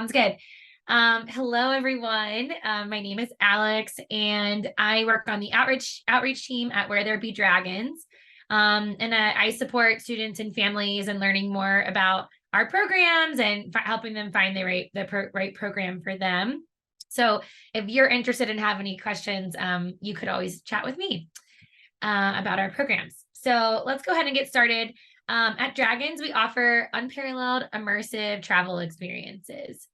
Sounds good. Hello, everyone. My name is Alex, and I work on the outreach team at Where There Be Dragons. I support students and families in learning more about our programs and helping them find the right program for them. So if you're interested and have any questions, you could always chat with me about our programs. So let's go ahead and get started. At Dragons, we offer unparalleled immersive travel experiences.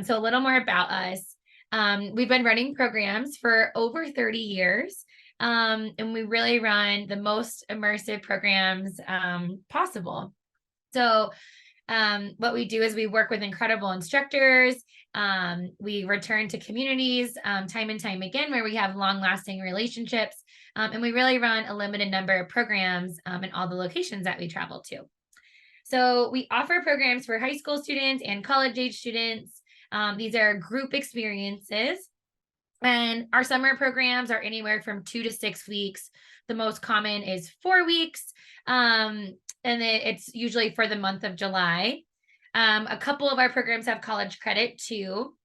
So a little more about us. We've been running programs for over 30 years, and we really run the most immersive programs possible. So what we do is we work with incredible instructors. We return to communities time and time again where we have long-lasting relationships, and we really run a limited number of programs in all the locations that we travel to. So we offer programs for high school students and college-age students. These are group experiences, and our summer programs are anywhere from 2 to 6 weeks. The most common is 4 weeks, and it's usually for the month of July. A couple of our programs have college credit too.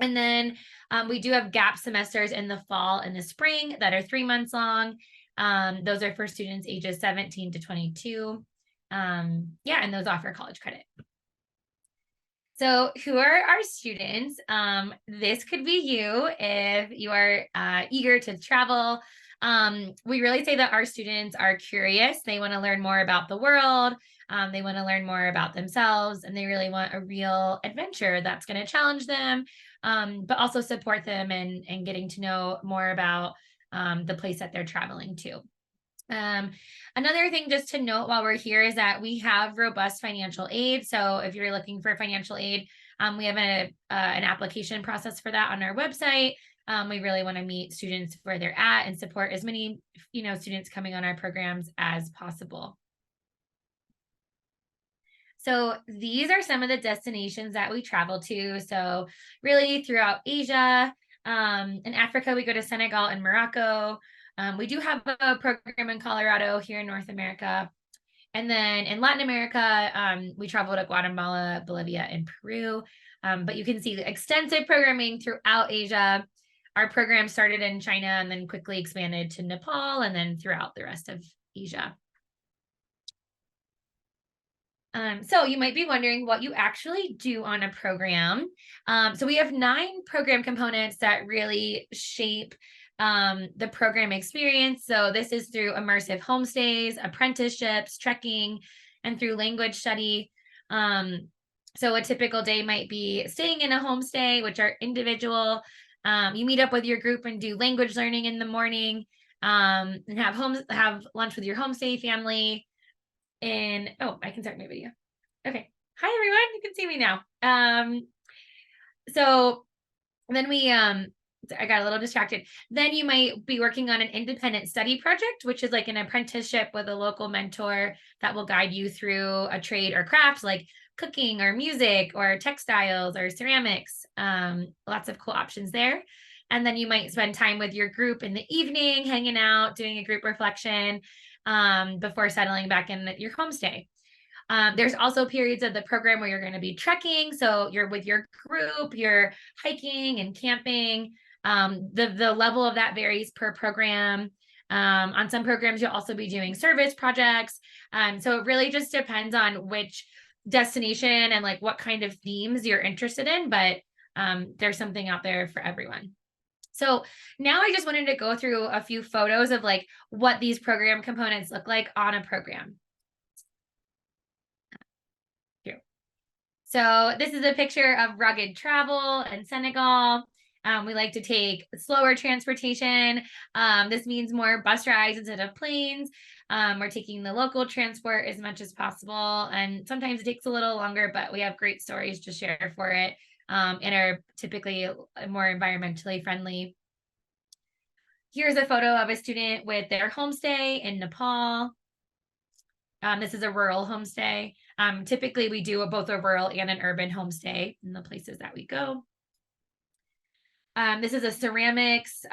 And then we do have gap semesters in the fall and the spring that are 3 months long. Those are for students ages 17 to 22. And those offer college credit. So who are our students? This could be you if you are eager to travel. We really say that our students are curious. They want to learn more about the world. They want to learn more about themselves, and they really want a real adventure that's going to challenge them, but also support them in getting to know more about the place that they're traveling to. Another thing just to note while we're here is that we have robust financial aid. So if you're looking for financial aid, we have an application process for that on our website. We really want to meet students where they're at and support as many, students coming on our programs as possible. So these are some of the destinations that we travel to. So really throughout Asia, in Africa, we go to Senegal and Morocco. We do have a program in Colorado here in North America. And then in Latin America, we travel to Guatemala, Bolivia, and Peru. But you can see the extensive programming throughout Asia. Our program started in China and then quickly expanded to Nepal and then throughout the rest of Asia. So you might be wondering what you actually do on a program. So we have 9 program components that really shape the program experience. So this is through immersive homestays, apprenticeships, trekking, and through language study. So a typical day might be staying in a homestay, which are individual. You meet up with your group and do language learning in the morning, and have lunch with your homestay family. I can start my video. Okay. Hi, everyone. You can see me now. So then I got a little distracted. Then you might be working on an independent study project, which is like an apprenticeship with a local mentor that will guide you through a trade or craft like cooking or music or textiles or ceramics. Lots of cool options there. And then you might spend time with your group in the evening, hanging out, doing a group reflection before settling back in your homestay. There's also periods of the program where you're going to be trekking. So you're with your group, you're hiking and camping. The level of that varies per program. On some programs, you'll also be doing service projects. So it really just depends on which destination and like what kind of themes you're interested in, but there's something out there for everyone. So now I just wanted to go through a few photos of like what these program components look like on a program. Here. So this is a picture of rugged travel in Senegal. We like to take slower transportation. This means more bus rides instead of planes. We're taking the local transport as much as possible. And sometimes it takes a little longer, but we have great stories to share for it. And are typically more environmentally friendly. Here's a photo of a student with their homestay in Nepal. This is a rural homestay. Typically, we do both a rural and an urban homestay in the places that we go. This is a ceramics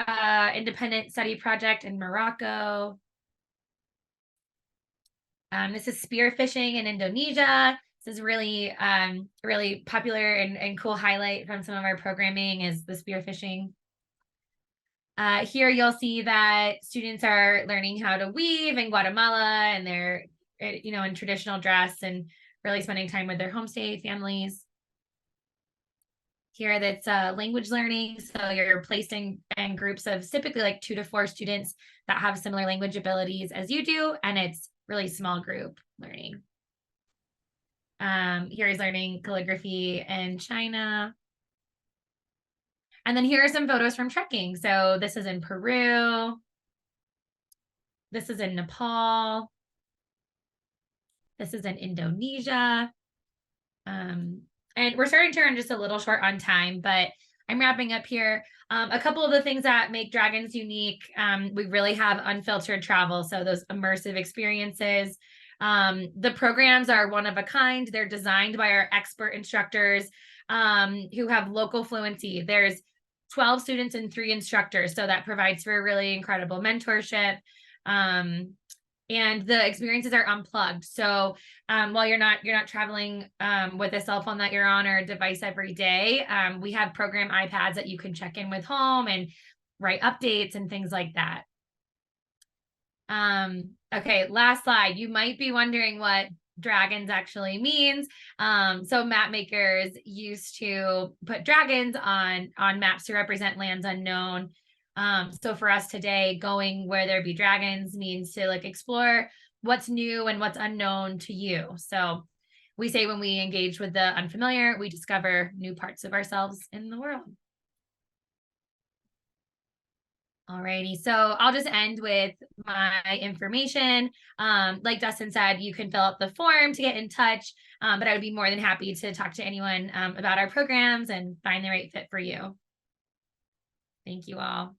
independent study project in Morocco. This is spearfishing in Indonesia. This is really, really popular and cool highlight from some of our programming is the spearfishing. Here you'll see that students are learning how to weave in Guatemala, and they're, in traditional dress and really spending time with their homestay families. Here that's language learning. So you're placed in groups of typically like 2 to 4 students that have similar language abilities as you do, and it's really small group learning. Here he's learning calligraphy in China. And then here are some photos from trekking. So this is in Peru. This is in Nepal. This is in Indonesia. And we're starting to run just a little short on time, but I'm wrapping up here. A couple of the things that make Dragons unique, we really have unfiltered travel. So those immersive experiences. The programs are one of a kind. They're designed by our expert instructors who have local fluency. There's 12 students and 3 instructors. So that provides for a really incredible mentorship. And the experiences are unplugged. So while you're not traveling with a cell phone that you're on or a device every day, we have program iPads that you can check in with home and write updates and things like that. Okay, last slide. You might be wondering what dragons actually means. So map makers used to put dragons on maps to represent lands unknown. So for us today, going where there be dragons means to like explore what's new and what's unknown to you. So we say when we engage with the unfamiliar, we discover new parts of ourselves in the world. Alrighty, so I'll just end with my information. Like Dustin said, you can fill out the form to get in touch, but I would be more than happy to talk to anyone about our programs and find the right fit for you. Thank you all.